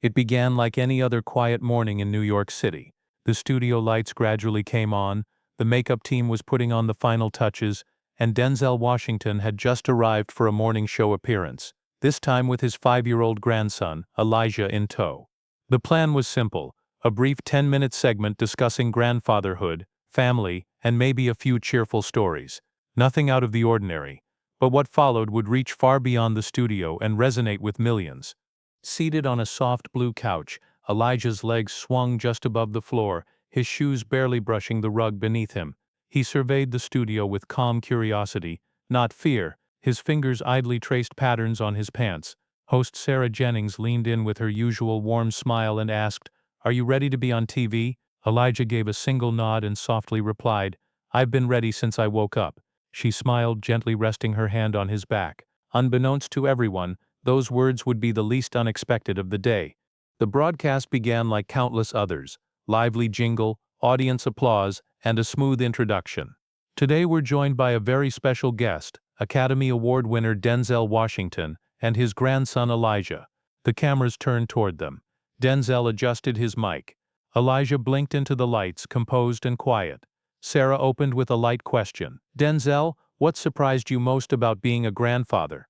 It began like any other quiet morning in New York City. The studio lights gradually came on, the makeup team was putting on the final touches, and Denzel Washington had just arrived for a morning show appearance, this time with his 5-year-old grandson, Elijah, in tow. The plan was simple, a brief 10-minute segment discussing grandfatherhood, family, and maybe a few cheerful stories. Nothing out of the ordinary. But what followed would reach far beyond the studio and resonate with millions. Seated on a soft blue couch, Elijah's legs swung just above the floor, his shoes barely brushing the rug beneath him. He surveyed the studio with calm curiosity, not fear. His fingers idly traced patterns on his pants. Host Sarah Jennings leaned in with her usual warm smile and asked, "Are you ready to be on TV?" Elijah gave a single nod and softly replied, "I've been ready since I woke up." She smiled, gently resting her hand on his back. Unbeknownst to everyone, those words would be the least unexpected of the day. The broadcast began like countless others: lively jingle, audience applause, and a smooth introduction. Today we're joined by a very special guest, Academy Award winner Denzel Washington, and his grandson Elijah. The cameras turned toward them. Denzel adjusted his mic. Elijah blinked into the lights, composed and quiet. Sarah opened with a light question. "Denzel, what surprised you most about being a grandfather?"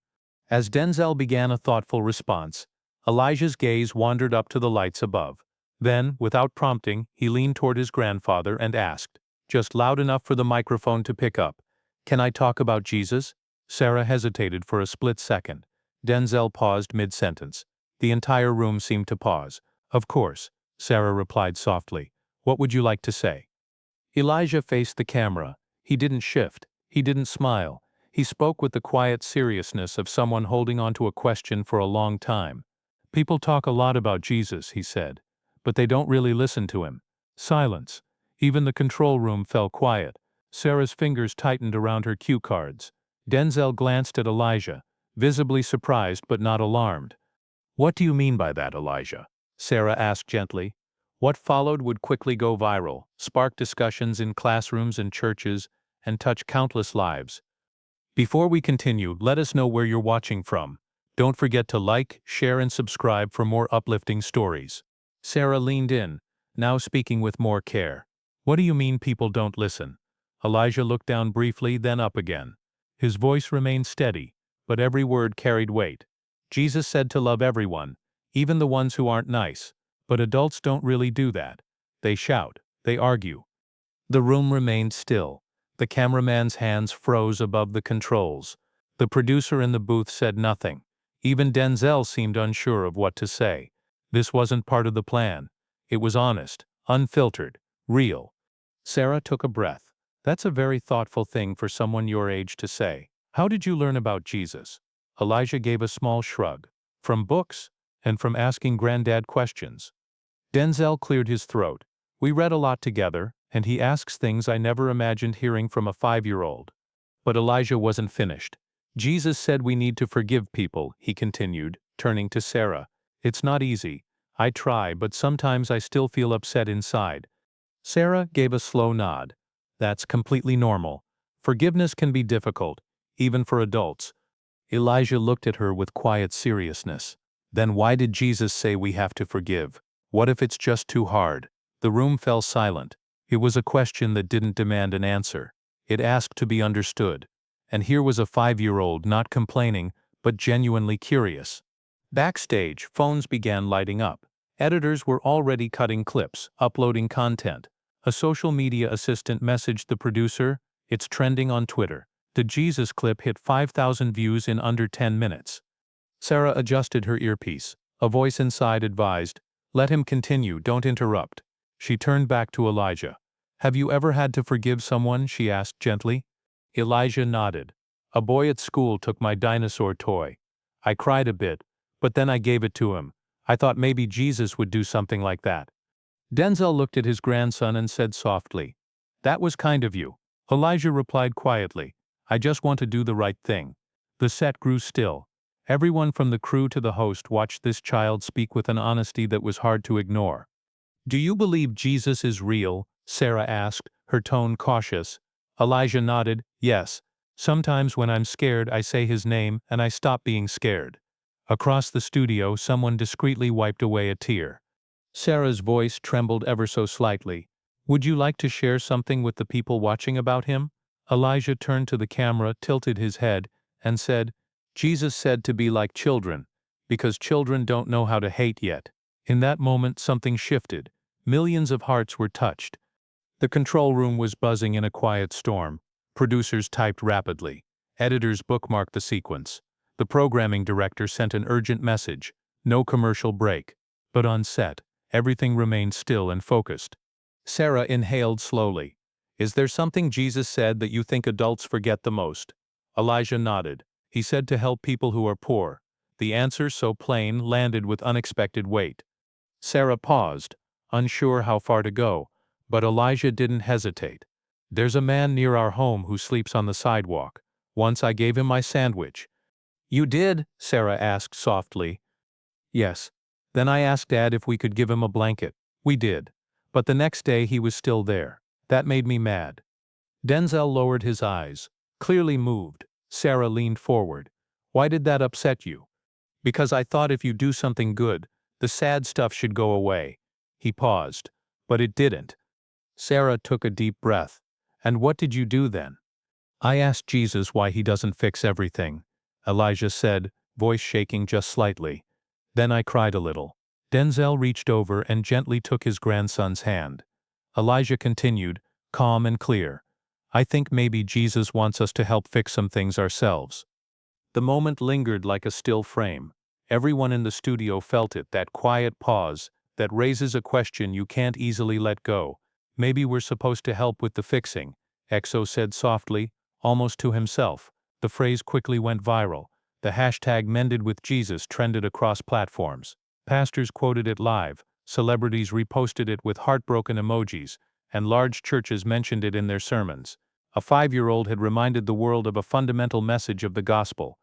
As Denzel began a thoughtful response, Elijah's gaze wandered up to the lights above. Then, without prompting, he leaned toward his grandfather and asked, just loud enough for the microphone to pick up, "Can I talk about Jesus?" Sarah hesitated for a split second. Denzel paused mid-sentence. The entire room seemed to pause. "Of course," Sarah replied softly. "What would you like to say?" Elijah faced the camera. He didn't shift. He didn't smile. He spoke with the quiet seriousness of someone holding on to a question for a long time. "People talk a lot about Jesus," he said, "but they don't really listen to him." Silence. Even the control room fell quiet. Sarah's fingers tightened around her cue cards. Denzel glanced at Elijah, visibly surprised but not alarmed. "What do you mean by that, Elijah?" Sarah asked gently. What followed would quickly go viral, spark discussions in classrooms and churches, and touch countless lives. Before we continue, let us know where you're watching from. Don't forget to like, share, and subscribe for more uplifting stories. Sarah leaned in, now speaking with more care. "What do you mean people don't listen?" Elijah looked down briefly, then up again. His voice remained steady, but every word carried weight. "Jesus said to love everyone, even the ones who aren't nice. But adults don't really do that. They shout, they argue." The room remained still. The cameraman's hands froze above the controls. The producer in the booth said nothing. Even Denzel seemed unsure of what to say. This wasn't part of the plan. It was honest, unfiltered, real. Sarah took a breath. "That's a very thoughtful thing for someone your age to say. How did you learn about Jesus?" Elijah gave a small shrug. "From books, and from asking granddad questions." Denzel cleared his throat. "We read a lot together, and he asks things I never imagined hearing from a 5-year-old. But Elijah wasn't finished. "Jesus said we need to forgive people," he continued, turning to Sarah. "It's not easy. I try, but sometimes I still feel upset inside." Sarah gave a slow nod. "That's completely normal. Forgiveness can be difficult, even for adults." Elijah looked at her with quiet seriousness. "Then why did Jesus say we have to forgive? What if it's just too hard?" The room fell silent. It was a question that didn't demand an answer. It asked to be understood. And here was a 5-year-old not complaining, but genuinely curious. Backstage, phones began lighting up. Editors were already cutting clips, uploading content. A social media assistant messaged the producer, "It's trending on Twitter." The Jesus clip hit 5,000 views in under 10 minutes. Sarah adjusted her earpiece. A voice inside advised, "Let him continue, don't interrupt." She turned back to Elijah. "Have you ever had to forgive someone?" she asked gently. Elijah nodded. "A boy at school took my dinosaur toy. I cried a bit, but then I gave it to him. I thought maybe Jesus would do something like that." Denzel looked at his grandson and said softly, "That was kind of you." Elijah replied quietly, "I just want to do the right thing." The set grew still. Everyone from the crew to the host watched this child speak with an honesty that was hard to ignore. "Do you believe Jesus is real?" Sarah asked, her tone cautious. Elijah nodded, "Yes. Sometimes when I'm scared I say his name and I stop being scared." Across the studio, someone discreetly wiped away a tear. Sarah's voice trembled ever so slightly. "Would you like to share something with the people watching about him?" Elijah turned to the camera, tilted his head, and said, "Jesus said to be like children, because children don't know how to hate yet." In that moment, something shifted. Millions of hearts were touched. The control room was buzzing in a quiet storm. Producers typed rapidly. Editors bookmarked the sequence. The programming director sent an urgent message. No commercial break. But on set, everything remained still and focused. Sarah inhaled slowly. "Is there something Jesus said that you think adults forget the most?" Elijah nodded. "He said to help people who are poor." The answer, so plain, landed with unexpected weight. Sarah paused, unsure how far to go, but Elijah didn't hesitate. "There's a man near our home who sleeps on the sidewalk. Once I gave him my sandwich." "You did?" Sarah asked softly. "Yes. Then I asked Dad if we could give him a blanket. We did. But the next day he was still there. That made me mad." Denzel lowered his eyes, clearly moved. Sarah leaned forward. "Why did that upset you?" "Because I thought if you do something good, the sad stuff should go away." He paused. "But it didn't." Sarah took a deep breath. "And what did you do then?" "I asked Jesus why he doesn't fix everything," Elijah said, voice shaking just slightly. "Then I cried a little." Denzel reached over and gently took his grandson's hand. Elijah continued, calm and clear. "I think maybe Jesus wants us to help fix some things ourselves." The moment lingered like a still frame. Everyone in the studio felt it, that quiet pause that raises a question you can't easily let go. "Maybe we're supposed to help with the fixing," EXO said softly, almost to himself. The phrase quickly went viral. The hashtag #MendedWithJesus trended across platforms. Pastors quoted it live, celebrities reposted it with heartbroken emojis, and large churches mentioned it in their sermons. A 5-year-old had reminded the world of a fundamental message of the gospel.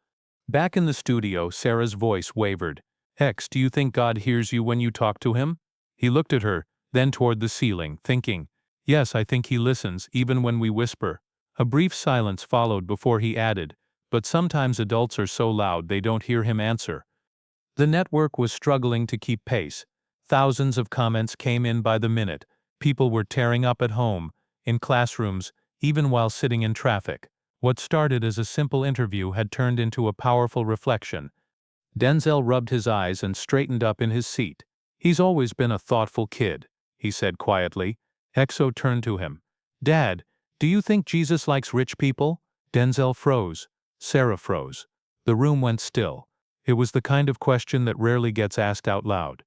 Back in the studio, Sarah's voice wavered. "X, do you think God hears you when you talk to him?" He looked at her, then toward the ceiling, thinking, "Yes, I think he listens, even when we whisper." A brief silence followed before he added, "But sometimes adults are so loud they don't hear him answer." The network was struggling to keep pace. Thousands of comments came in by the minute. People were tearing up at home, in classrooms, even while sitting in traffic. What started as a simple interview had turned into a powerful reflection. Denzel rubbed his eyes and straightened up in his seat. "He's always been a thoughtful kid," he said quietly. EXO turned to him. "Dad, do you think Jesus likes rich people?" Denzel froze. Sarah froze. The room went still. It was the kind of question that rarely gets asked out loud.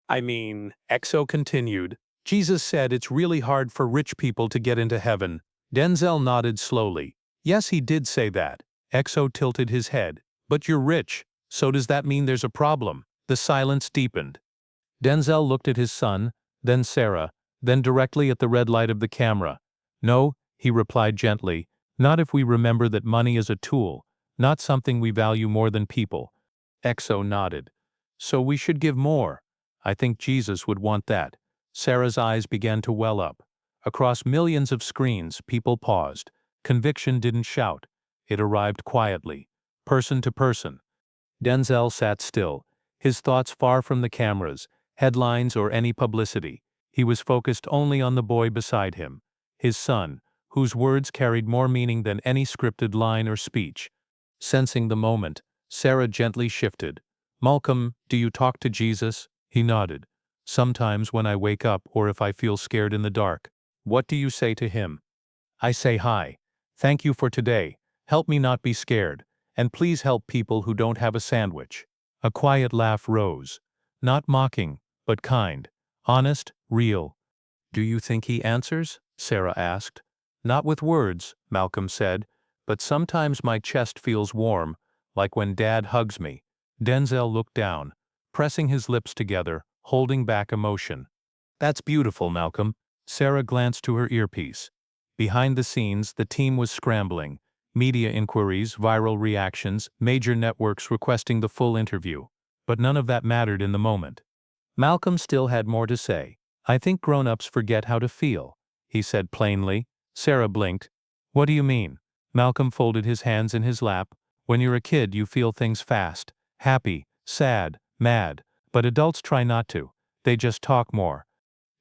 EXO continued, "Jesus said it's really hard for rich people to get into heaven." Denzel nodded slowly. "Yes, he did say that." EXO tilted his head. "But you're rich, so does that mean there's a problem?" The silence deepened. Denzel looked at his son, then Sarah, then directly at the red light of the camera. "No," he replied gently, "not if we remember that money is a tool, not something we value more than people." EXO nodded. "So we should give more." "I think Jesus would want that." Sarah's eyes began to well up. Across millions of screens, people paused. Conviction didn't shout. It arrived quietly, person to person. Denzel sat still, his thoughts far from the cameras, headlines or any publicity. He was focused only on the boy beside him, his son, whose words carried more meaning than any scripted line or speech. Sensing the moment, Sarah gently shifted. "Malcolm, do you talk to Jesus?" He nodded. "Sometimes when I wake up or if I feel scared in the dark." "What do you say to him?" "I say hi. Thank you for today. Help me not be scared. And please help people who don't have a sandwich." A quiet laugh rose. Not mocking, but kind. Honest, real. "Do you think he answers?" Sarah asked. "Not with words," Malcolm said, "but sometimes my chest feels warm, like when Dad hugs me." Denzel looked down, pressing his lips together, holding back emotion. "That's beautiful, Malcolm." Sarah glanced to her earpiece. Behind the scenes, the team was scrambling. Media inquiries, viral reactions, major networks requesting the full interview. But none of that mattered in the moment. Malcolm still had more to say. "I think grown-ups forget how to feel," he said plainly. Sarah blinked. "What do you mean?" Malcolm folded his hands in his lap. "When you're a kid, you feel things fast. Happy, Sad, mad, but adults try not to. They just talk more.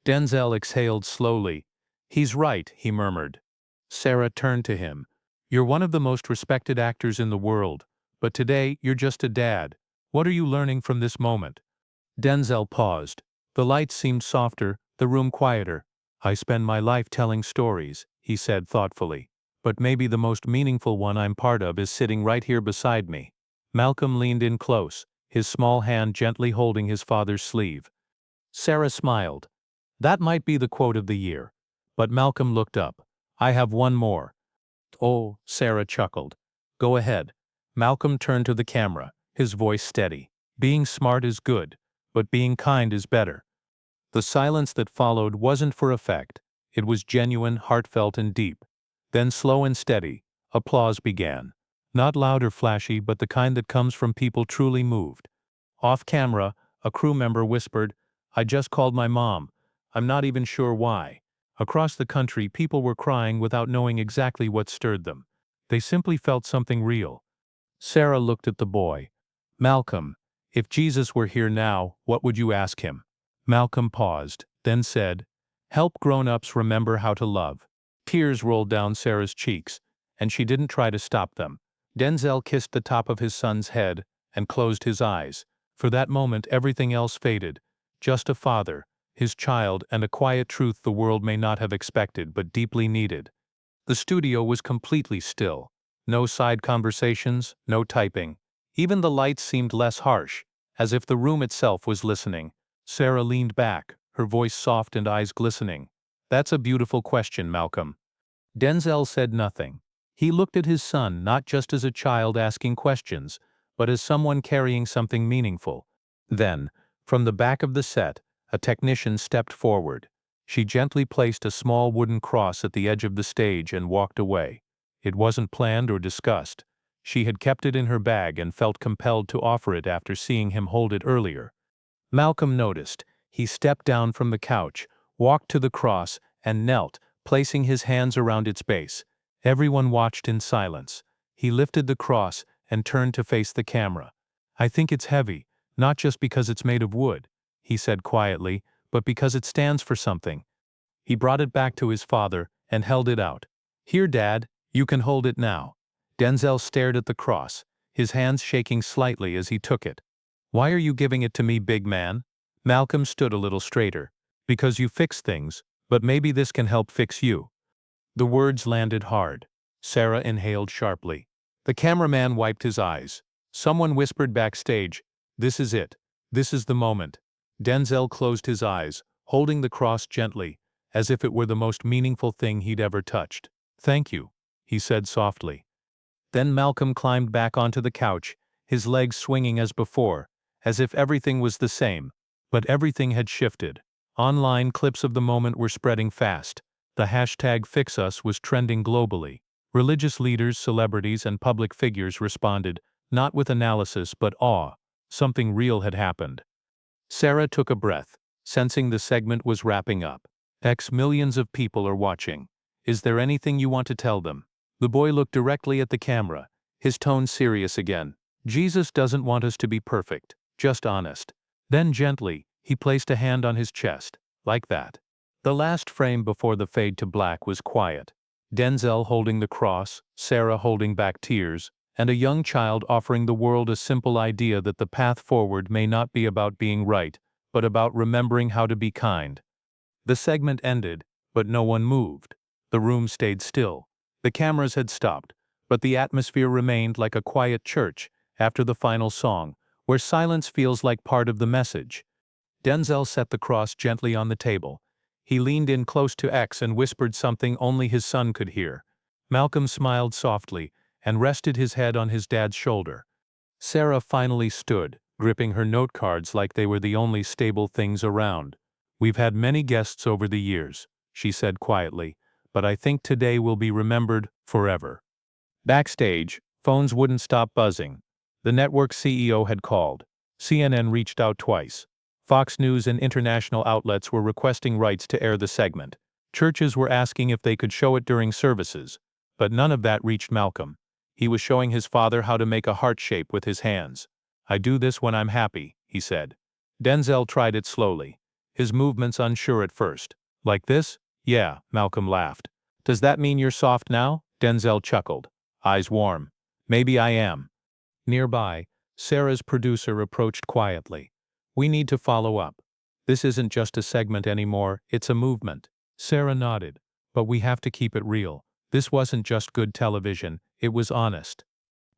Denzel exhaled slowly. He's right, he murmured. Sarah turned to him. You're one of the most respected actors in the world, but today you're just a dad. What are you learning from this moment? Denzel paused. The lights seemed softer, the room quieter. I spend my life telling stories, he said thoughtfully. But maybe the most meaningful one I'm part of is sitting right here beside me. Malcolm leaned in close, his small hand gently holding his father's sleeve. Sarah smiled. That might be the quote of the year. But Malcolm looked up. I have one more. Oh, Sarah chuckled. Go ahead. Malcolm turned to the camera, his voice steady. Being smart is good, but being kind is better. The silence that followed wasn't for effect. It was genuine, heartfelt, and deep. Then slow and steady, applause began. Not loud or flashy, but the kind that comes from people truly moved. Off camera, a crew member whispered, I just called my mom. I'm not even sure why. Across the country, people were crying without knowing exactly what stirred them. They simply felt something real. Sarah looked at the boy. Malcolm, if Jesus were here now, what would you ask him? Malcolm paused, then said, help grown-ups remember how to love. Tears rolled down Sarah's cheeks, and she didn't try to stop them. Denzel kissed the top of his son's head and closed his eyes. For that moment everything else faded. Just a father, his child, and a quiet truth the world may not have expected but deeply needed. The studio was completely still. No side conversations, no typing. Even the lights seemed less harsh, as if the room itself was listening. Sarah leaned back, her voice soft and eyes glistening. That's a beautiful question, Malcolm. Denzel said nothing. He looked at his son not just as a child asking questions, but as someone carrying something meaningful. Then, from the back of the set, a technician stepped forward. She gently placed a small wooden cross at the edge of the stage and walked away. It wasn't planned or discussed. She had kept it in her bag and felt compelled to offer it after seeing him hold it earlier. Malcolm noticed. He stepped down from the couch, walked to the cross, and knelt, placing his hands around its base. Everyone watched in silence. He lifted the cross and turned to face the camera. I think it's heavy, not just because it's made of wood, he said quietly, but because it stands for something. He brought it back to his father and held it out. Here, Dad, you can hold it now. Denzel stared at the cross, his hands shaking slightly as he took it. Why are you giving it to me, big man? Malcolm stood a little straighter. Because you fix things, but maybe this can help fix you. The words landed hard. Sarah inhaled sharply. The cameraman wiped his eyes. Someone whispered backstage, this is it. This is the moment. Denzel closed his eyes, holding the cross gently, as if it were the most meaningful thing he'd ever touched. Thank you, he said softly. Then Malcolm climbed back onto the couch, his legs swinging as before, as if everything was the same. But everything had shifted. Online clips of the moment were spreading fast. The hashtag #FixUs was trending globally. Religious leaders, celebrities, and public figures responded, not with analysis but awe. Something real had happened. Sarah took a breath, sensing the segment was wrapping up. Millions of people are watching. Is there anything you want to tell them? The boy looked directly at the camera, his tone serious again. Jesus doesn't want us to be perfect, just honest. Then gently, he placed a hand on his chest, like that. The last frame before the fade to black was quiet. Denzel holding the cross, Sarah holding back tears, and a young child offering the world a simple idea that the path forward may not be about being right, but about remembering how to be kind. The segment ended, but no one moved. The room stayed still. The cameras had stopped, but the atmosphere remained like a quiet church after the final song, where silence feels like part of the message. Denzel set the cross gently on the table. He leaned in close to X and whispered something only his son could hear. Malcolm smiled softly and rested his head on his dad's shoulder. Sarah finally stood, gripping her note cards like they were the only stable things around. We've had many guests over the years, she said quietly, but I think today will be remembered forever. Backstage, phones wouldn't stop buzzing. The network's CEO had called. CNN reached out twice. Fox News and international outlets were requesting rights to air the segment. Churches were asking if they could show it during services. But none of that reached Malcolm. He was showing his father how to make a heart shape with his hands. I do this when I'm happy, he said. Denzel tried it slowly, his movements unsure at first. Like this? Yeah, Malcolm laughed. Does that mean you're soft now? Denzel chuckled, eyes warm. Maybe I am. Nearby, Sarah's producer approached quietly. We need to follow up. This isn't just a segment anymore, it's a movement. Sarah nodded. But we have to keep it real. This wasn't just good television, it was honest.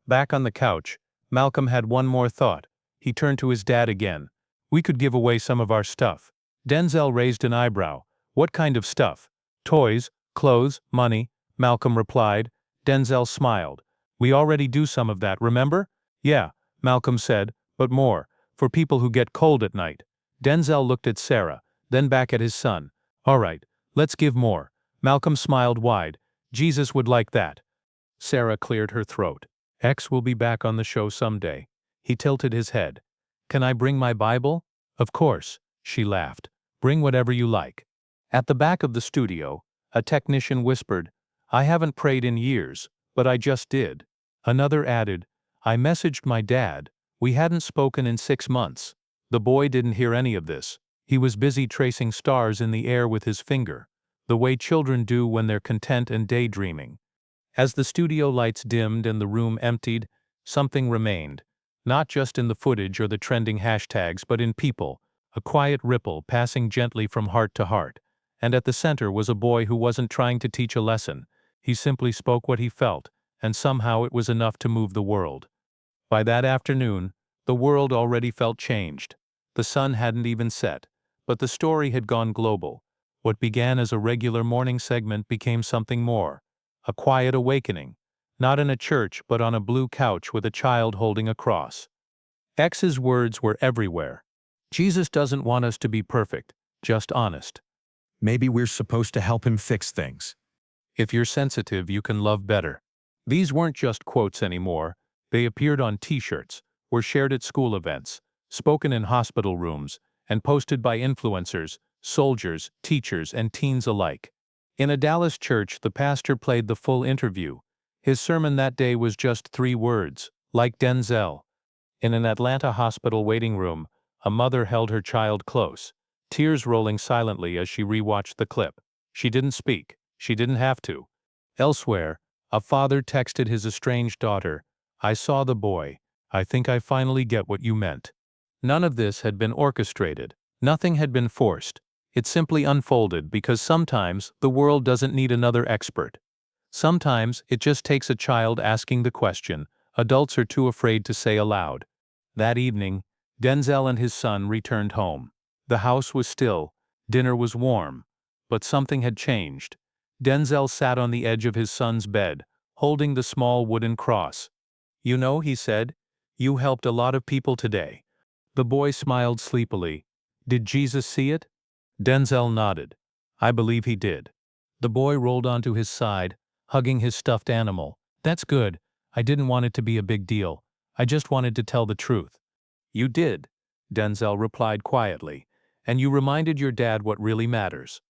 Back on the couch, Malcolm had one more thought. He turned to his dad again. We could give away some of our stuff. Denzel raised an eyebrow. What kind of stuff? Toys, clothes, money, Malcolm replied. Denzel smiled. We already do some of that, remember? Yeah, Malcolm said, but more, for people who get cold at night. Denzel looked at Sarah, then back at his son. All right, let's give more. Malcolm smiled wide. Jesus would like that. Sarah cleared her throat. X will be back on the show someday. He tilted his head. Can I bring my Bible? Of course, she laughed. Bring whatever you like. At the back of the studio, a technician whispered, I haven't prayed in years, but I just did. Another added, I messaged my dad. We hadn't spoken in 6 months. The boy didn't hear any of this. He was busy tracing stars in the air with his finger, the way children do when they're content and daydreaming. As the studio lights dimmed and the room emptied, something remained. Not just in the footage or the trending hashtags, but in people, a quiet ripple passing gently from heart to heart. And at the center was a boy who wasn't trying to teach a lesson. He simply spoke what he felt, and somehow it was enough to move the world. By that afternoon, the world already felt changed. The sun hadn't even set, but the story had gone global. What began as a regular morning segment became something more. A quiet awakening, not in a church but on a blue couch with a child holding a cross. X's words were everywhere. Jesus doesn't want us to be perfect, just honest. Maybe we're supposed to help him fix things. If you're sensitive, you can love better. These weren't just quotes anymore. They appeared on t-shirts, were shared at school events, spoken in hospital rooms, and posted by influencers, soldiers, teachers, and teens alike. In a Dallas church, the pastor played the full interview. His sermon that day was just 3 words, like Denzel. In an Atlanta hospital waiting room, a mother held her child close, tears rolling silently as she rewatched the clip. She didn't speak. She didn't have to. Elsewhere, a father texted his estranged daughter, I saw the boy. I think I finally get what you meant. None of this had been orchestrated. Nothing had been forced. It simply unfolded because sometimes the world doesn't need another expert. Sometimes it just takes a child asking the question adults are too afraid to say aloud. That evening, Denzel and his son returned home. The house was still, dinner was warm, but something had changed. Denzel sat on the edge of his son's bed, holding the small wooden cross. You know, he said, you helped a lot of people today. The boy smiled sleepily. Did Jesus see it? Denzel nodded. I believe he did. The boy rolled onto his side, hugging his stuffed animal. That's good. I didn't want it to be a big deal. I just wanted to tell the truth. You did, Denzel replied quietly, and you reminded your dad what really matters.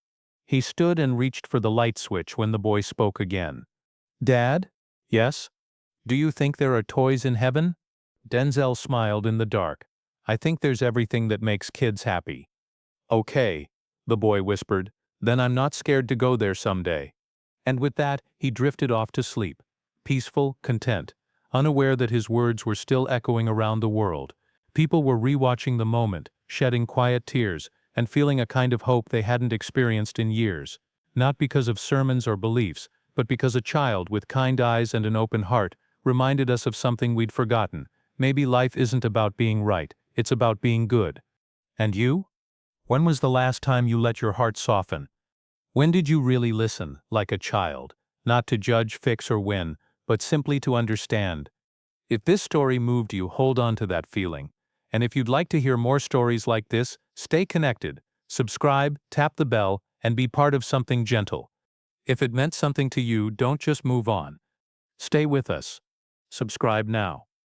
He stood and reached for the light switch when the boy spoke again. Dad? Yes? Do you think there are toys in heaven? Denzel smiled in the dark. I think there's everything that makes kids happy. Okay, the boy whispered, then I'm not scared to go there someday. And with that, he drifted off to sleep, peaceful, content, unaware that his words were still echoing around the world. People were rewatching the moment, shedding quiet tears, and feeling a kind of hope they hadn't experienced in years, not because of sermons or beliefs, but because a child with kind eyes and an open heart reminded us of something we'd forgotten. Maybe life isn't about being right, it's about being good. And you? When was the last time you let your heart soften? When did you really listen, like a child, not to judge, fix, or win, but simply to understand? If this story moved you, hold on to that feeling. And if you'd like to hear more stories like this, stay connected, subscribe, tap the bell, and be part of something gentle. If it meant something to you, don't just move on. Stay with us. Subscribe now.